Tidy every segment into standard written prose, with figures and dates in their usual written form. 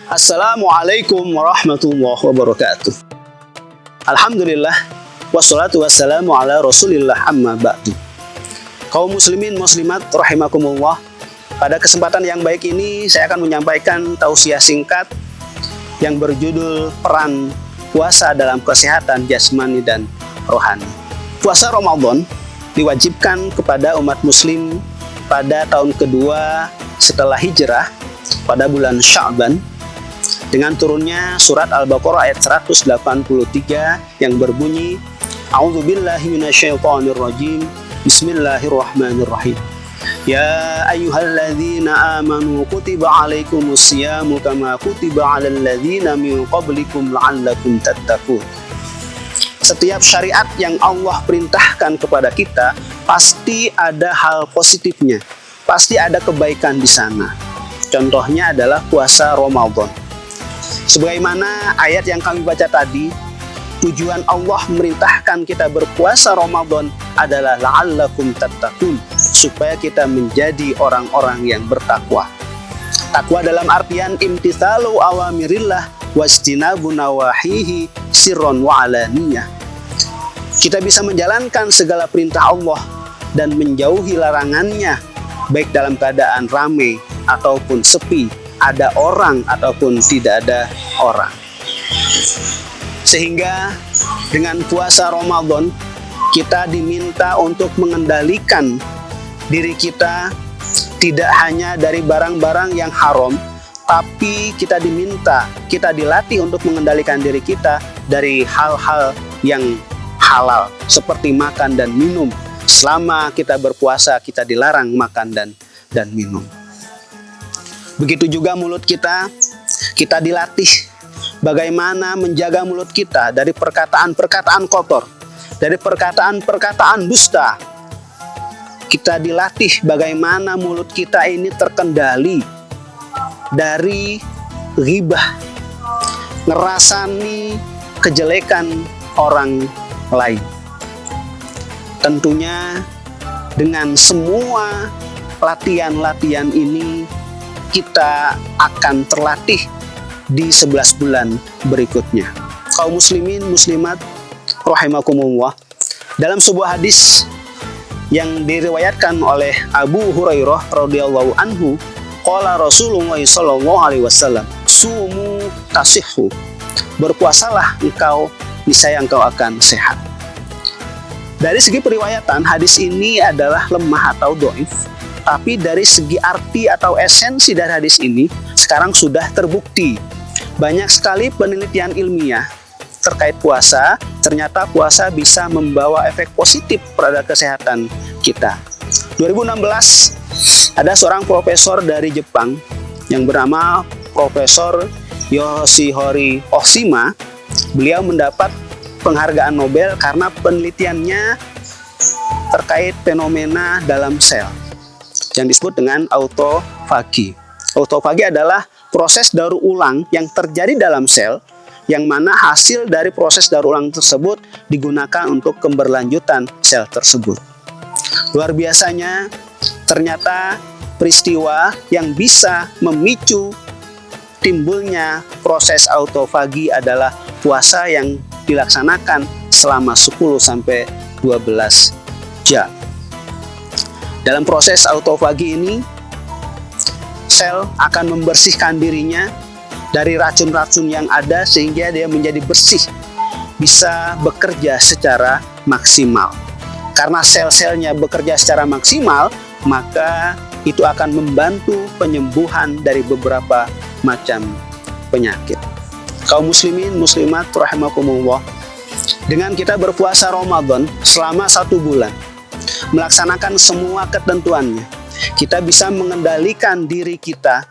Assalamualaikum warahmatullahi wabarakatuh. Alhamdulillah, wassalatu wassalamu ala rasulillah, amma ba'du. Kaum muslimin muslimat rahimakumullah, pada kesempatan yang baik ini saya akan menyampaikan tausiah singkat yang berjudul peran puasa dalam kesehatan jasmani dan rohani. Puasa Ramadan diwajibkan kepada umat muslim pada tahun kedua setelah hijrah pada bulan Sya'ban, dengan turunnya surat Al-Baqarah ayat 183 yang berbunyi, A'udzubillahi minasyaitonirrajim, Bismillahirrahmanirrahim. Ya ayyuhalladzina amanu kutiba alaikumusyamu kama kutiba alal ladzina min qablikum la'allakum tattaqun. Setiap syariat yang Allah perintahkan kepada kita pasti ada hal positifnya, pasti ada kebaikan di sana. Contohnya adalah puasa Ramadan. Sebagaimana ayat yang kami baca tadi, tujuan Allah memerintahkan kita berpuasa Ramadan adalah la'allakum tattaqun, supaya kita menjadi orang-orang yang bertakwa. Takwa dalam artian imtithalu awamirillah wajtinabu nawahihi sirron wa alaniyah. Kita bisa menjalankan segala perintah Allah dan menjauhi larangannya, baik dalam keadaan ramai ataupun sepi, ada orang ataupun tidak ada orang. Sehingga dengan puasa Ramadan kita diminta untuk mengendalikan diri kita tidak hanya dari barang-barang yang haram, tapi kita dilatih untuk mengendalikan diri kita dari hal-hal yang halal seperti makan dan minum. Selama kita berpuasa kita dilarang makan dan minum. Begitu juga mulut kita dilatih bagaimana menjaga mulut kita dari perkataan-perkataan kotor, dari perkataan-perkataan dusta. Kita dilatih bagaimana mulut kita ini terkendali dari ghibah, ngerasani kejelekan orang lain. Tentunya dengan semua latihan-latihan ini kita akan terlatih di 11 bulan berikutnya. Kaum muslimin muslimat rahimakumullah, dalam sebuah hadis yang diriwayatkan oleh Abu Hurairah radhiyallahu anhu, qala Rasulullah sallallahu alaihi wasallam, sumu tasihhu, berpuasalah engkau, niscaya engkau akan sehat. Dari segi periwayatan, hadis ini adalah lemah atau dhaif. Tapi dari segi arti atau esensi dari hadis ini sekarang sudah terbukti. Banyak sekali penelitian ilmiah terkait puasa. Ternyata puasa bisa membawa efek positif pada kesehatan kita. 2016 ada seorang profesor dari Jepang yang bernama Profesor Yoshihori Oshima. Beliau mendapat penghargaan Nobel karena penelitiannya terkait fenomena dalam sel yang disebut dengan autofagi. Autofagi adalah proses daur ulang yang terjadi dalam sel, yang mana hasil dari proses daur ulang tersebut digunakan untuk keberlanjutan sel tersebut. Luar biasanya, ternyata peristiwa yang bisa memicu timbulnya proses autofagi adalah puasa yang dilaksanakan selama 10-12 jam. Dalam proses autofagi ini, sel akan membersihkan dirinya dari racun-racun yang ada sehingga dia menjadi bersih, bisa bekerja secara maksimal. Karena sel-selnya bekerja secara maksimal, maka itu akan membantu penyembuhan dari beberapa macam penyakit. Kaum muslimin muslimat rahimakumullah, dengan kita berpuasa Ramadan selama 1 bulan, melaksanakan semua ketentuannya, kita bisa mengendalikan diri kita,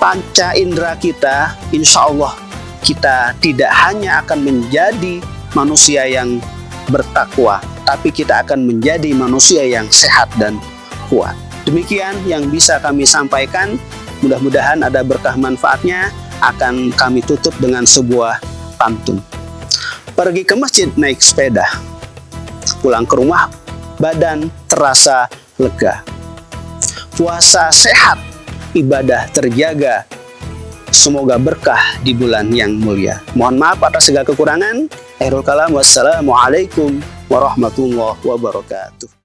panca indera kita. Insya Allah kita tidak hanya akan menjadi manusia yang bertakwa, tapi kita akan menjadi manusia yang sehat dan kuat. Demikian yang bisa kami sampaikan. Mudah-mudahan ada berkah manfaatnya. Akan kami tutup dengan sebuah pantun. Pergi ke masjid naik sepeda, pulang ke rumah badan terasa lega. puasa sehat, ibadah terjaga. Semoga berkah di bulan yang mulia. Mohon maaf atas segala kekurangan. Akhirul kalam, wassalamualaikum warahmatullahi wabarakatuh.